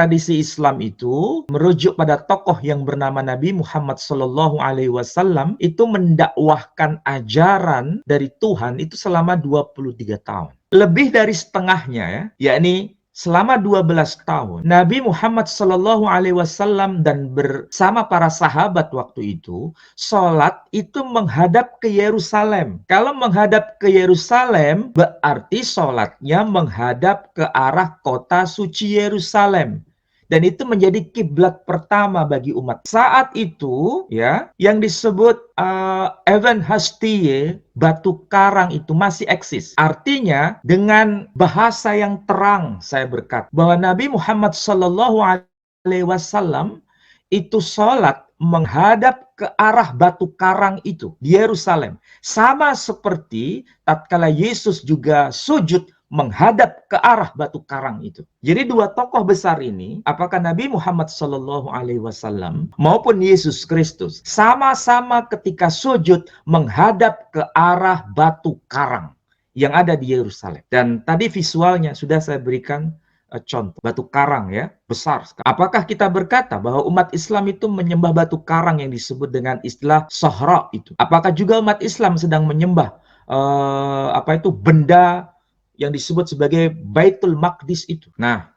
tradisi Islam itu merujuk pada tokoh yang bernama Nabi Muhammad SAW itu mendakwahkan ajaran dari Tuhan itu selama 23 tahun. Lebih dari setengahnya ya, yakni selama 12 tahun, Nabi Muhammad SAW dan bersama para sahabat waktu itu, sholat itu menghadap ke Yerusalem. Kalau menghadap ke Yerusalem, berarti sholatnya menghadap ke arah kota suci Yerusalem. Dan itu menjadi kiblat pertama bagi umat. Saat itu, ya, yang disebut Even Hastie, batu karang itu masih eksis. Artinya, dengan bahasa yang terang, saya berkata, bahwa Nabi Muhammad SAW itu sholat menghadap ke arah batu karang itu, di Yerusalem. Sama seperti tatkala Yesus juga sujud menghadap ke arah batu karang itu. Jadi dua tokoh besar ini, apakah Nabi Muhammad SAW maupun Yesus Kristus, sama-sama ketika sujud menghadap ke arah batu karang yang ada di Yerusalem. Dan tadi visualnya sudah saya berikan contoh. Batu karang ya, besar sekali. Apakah kita berkata bahwa umat Islam itu menyembah batu karang yang disebut dengan istilah Sohra itu? Apakah juga umat Islam sedang menyembah benda yang disebut sebagai Baitul Maqdis itu? Nah,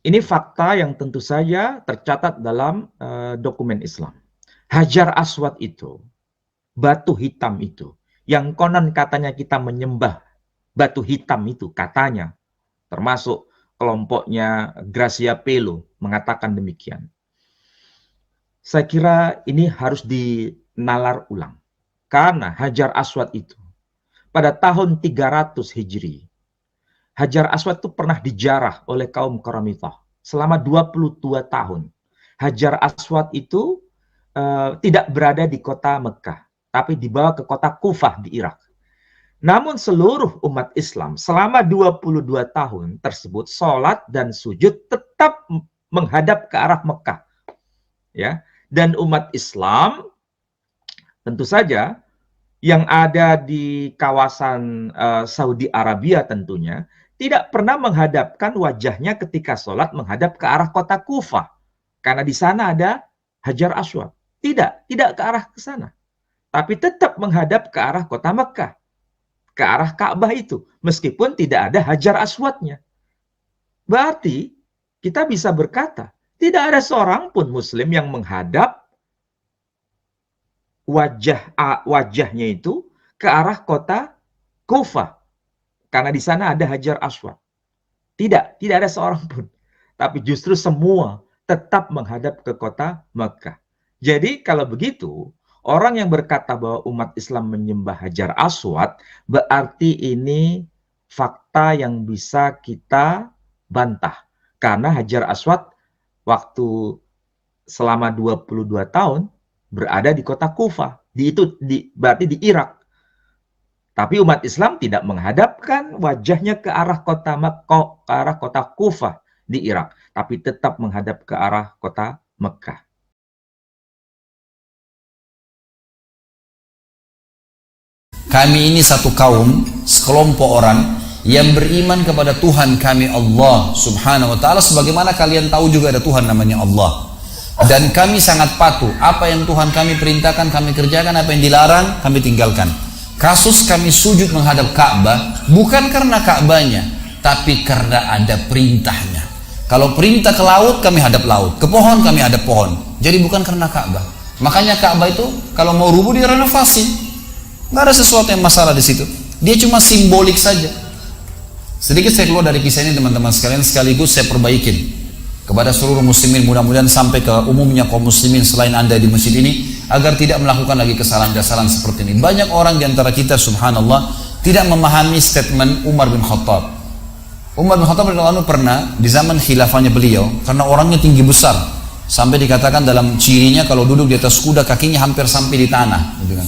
ini fakta yang tentu saja tercatat dalam dokumen Islam. Hajar Aswad itu, batu hitam itu, yang konon katanya kita menyembah batu hitam itu, katanya, termasuk kelompoknya Gracia Pelo mengatakan demikian. Saya kira ini harus dinalar ulang. Karena Hajar Aswad itu, pada tahun 300 Hijri, Hajar Aswad itu pernah dijarah oleh kaum Qaramitah selama 22 tahun. Hajar Aswad itu tidak berada di kota Mekah, tapi dibawa ke kota Kufah di Irak. Namun seluruh umat Islam selama 22 tahun tersebut sholat dan sujud tetap menghadap ke arah Mekah. Ya, dan umat Islam tentu saja yang ada di kawasan Saudi Arabia tentunya tidak pernah menghadapkan wajahnya ketika sholat menghadap ke arah kota Kufah. Karena di sana ada Hajar Aswad. Tidak ke arah ke sana. Tapi tetap menghadap ke arah kota Mekah. Ke arah Ka'bah itu. Meskipun tidak ada Hajar Aswadnya. Berarti kita bisa berkata, tidak ada seorang pun Muslim yang menghadap wajahnya itu ke arah kota Kufah. Karena di sana ada Hajar Aswad. Tidak ada seorang pun. Tapi justru semua tetap menghadap ke kota Mekah. Jadi kalau begitu, orang yang berkata bahwa umat Islam menyembah Hajar Aswad, berarti ini fakta yang bisa kita bantah. Karena Hajar Aswad waktu selama 22 tahun berada di kota Kufah. Berarti di Irak. Tapi umat Islam tidak menghadapkan wajahnya ke arah kota Mekah, ke arah kota Kufah di Irak, tapi tetap menghadap ke arah kota Mekah. Kami ini satu kaum, sekelompok orang yang beriman kepada Tuhan kami Allah Subhanahu wa ta'ala, sebagaimana kalian tahu juga ada Tuhan namanya Allah. Dan kami sangat patuh, apa yang Tuhan kami perintahkan kami kerjakan, apa yang dilarang kami tinggalkan. Kasus kami sujud menghadap Ka'bah bukan karena Ka'bahnya, tapi karena ada perintahnya. Kalau perintah ke laut, kami hadap laut, ke pohon kami hadap pohon. Jadi bukan karena Ka'bah. Makanya Ka'bah itu kalau mau rubuh dia renovasi. Nggak ada sesuatu yang masalah di situ. Dia cuma simbolik saja. Sedikit saya keluar dari kisah ini teman-teman sekalian, sekaligus saya perbaikin kepada seluruh muslimin, mudah-mudahan sampai ke umumnya kaum muslimin selain Anda di masjid ini, agar tidak melakukan lagi kesalahan-kesalahan seperti ini. Banyak orang di antara kita subhanallah tidak memahami statement Umar bin Khattab. Umar bin Khattab pernah di zaman khilafahnya beliau, karena orangnya tinggi besar sampai dikatakan dalam cirinya kalau duduk di atas kuda kakinya hampir sampai di tanah gitu kan.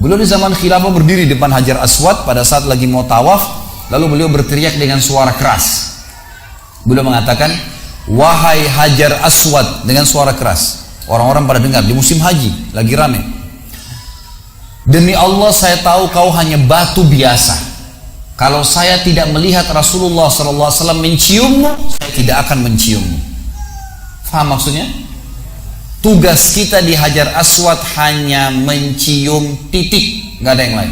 Beliau di zaman khilafah berdiri di depan Hajar Aswad pada saat lagi mau tawaf, lalu beliau berteriak dengan suara keras. Beliau mengatakan, wahai Hajar Aswad, dengan suara keras. Orang-orang pada dengar di musim haji lagi rame. Demi Allah saya tahu kau hanya batu biasa. Kalau saya tidak melihat Rasulullah SAW menciummu, saya tidak akan menciummu. Faham maksudnya? Tugas kita di Hajar Aswad hanya mencium titik, nggak ada yang lain.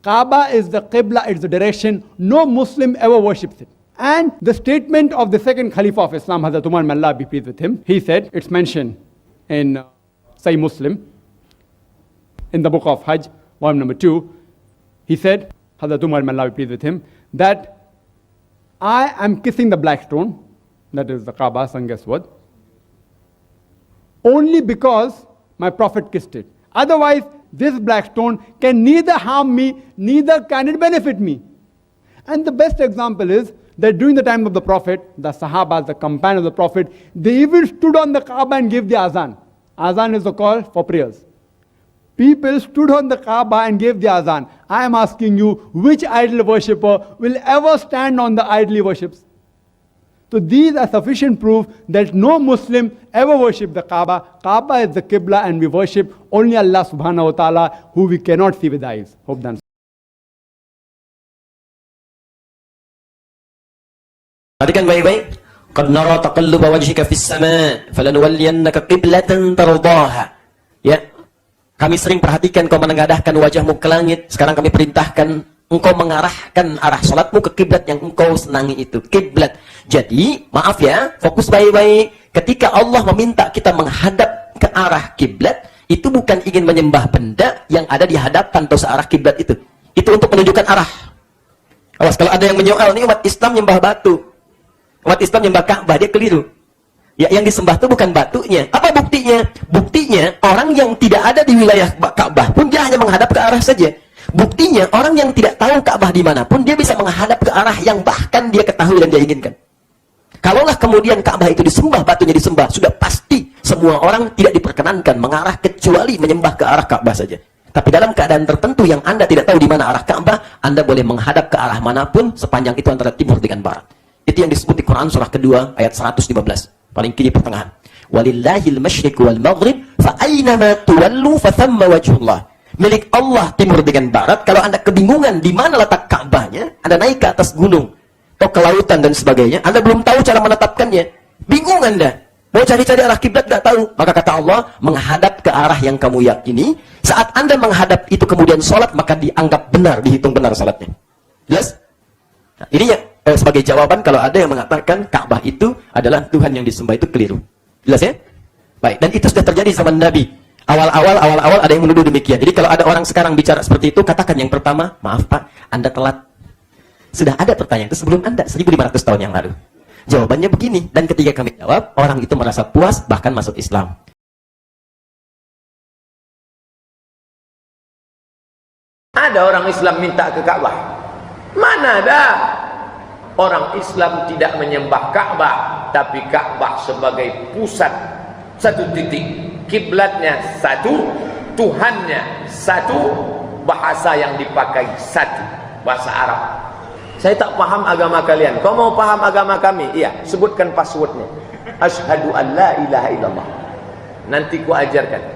Kaaba is the Qibla, it's the direction. No Muslim ever worships it. And the statement of the second Khalifa of Islam, Hazrat Umar, may Allah be pleased with him, he said, it's mentioned in Sahih Muslim, in the book of Hajj, volume number 2, he said, Hazrat Umar, may Allah be pleased with him, that I am kissing the black stone, that is the Kaaba, and guess what? Only because my Prophet kissed it. Otherwise, this black stone can neither harm me, neither can it benefit me. And the best example is that during the time of the Prophet, the Sahabas, the companions of the Prophet, they even stood on the Kaaba and gave the azan. Azan is the call for prayers. People stood on the Kaaba and gave the azan. I am asking you, which idol worshipper will ever stand on the idol he worships? So these are sufficient proof that no Muslim ever worship the Kaaba. Kaaba is the Qibla and we worship only Allah subhanahu wa ta'ala, who we cannot see with the eyes. Hope that. Perhatikan baik-baik. Qad nara taqalluba wajhika fis sama' falanuwalliyannaka qiblatan tardaha. Ya. Kami sering perhatikan kau menengadahkan wajahmu ke langit. Sekarang kami perintahkan engkau mengarahkan arah salatmu ke kiblat yang engkau senangi itu. Kiblat. Jadi, maaf ya, fokus baik-baik. Ketika Allah meminta kita menghadap ke arah kiblat, itu bukan ingin menyembah benda yang ada di hadapan atau searah kiblat itu. Itu untuk menunjukkan arah. Awas, kalau ada yang menyoal, ini umat Islam nyembah batu. Umat Islam nyembah Ka'bah, dia keliru. Ya, yang disembah itu bukan batunya. Apa buktinya? Buktinya, orang yang tidak ada di wilayah Ka'bah pun dia hanya menghadap ke arah saja. Buktinya, orang yang tidak tahu Ka'bah di mana pun dia bisa menghadap ke arah yang bahkan dia ketahui dan dia inginkan. Kalaulah kemudian Ka'bah itu disembah, batunya disembah, sudah pasti semua orang tidak diperkenankan mengarah kecuali menyembah ke arah Ka'bah saja. Tapi dalam keadaan tertentu yang Anda tidak tahu di mana arah Ka'bah, Anda boleh menghadap ke arah manapun sepanjang itu antara timur dengan barat. Itu yang disebut di Quran surah kedua ayat 115. Paling kiri pertengahan. Walillahil masyriq wal maghrib fa aynama tuwallu fa thamma wajhullah. Milik Allah timur dengan barat. Kalau Anda kebingungan di mana letak Ka'bahnya, Anda naik ke atas gunung atau ke lautan dan sebagainya, Anda belum tahu cara menetapkannya. Bingung Anda. Mau cari-cari arah kiblat enggak tahu. Maka kata Allah, menghadap ke arah yang kamu yakini. Saat Anda menghadap itu kemudian salat, maka dianggap benar, dihitung benar salatnya. Jelas? Nah, ini ya sebagai jawaban kalau ada yang mengatakan Ka'bah itu adalah Tuhan yang disembah, itu keliru. Jelas ya? Baik, dan itu sudah terjadi zaman Nabi. Awal-awal ada yang menuduh demikian. Jadi kalau ada orang sekarang bicara seperti itu, katakan yang pertama, maaf Pak, Anda telat. Sudah ada pertanyaan itu sebelum Anda, 1500 tahun yang lalu. Jawabannya begini, dan ketika kami jawab, orang itu merasa puas, bahkan masuk Islam. Ada orang Islam minta ke Ka'bah? Mana ada? Orang Islam tidak menyembah Ka'bah, tapi Ka'bah sebagai pusat satu titik, kiblatnya satu, Tuhannya satu, bahasa yang dipakai satu, bahasa Arab. Saya tak paham agama kalian, kau mau paham agama kami? Iya, sebutkan passwordnya. Asyhadu an la ilaha illallah. Nanti ku ajarkan.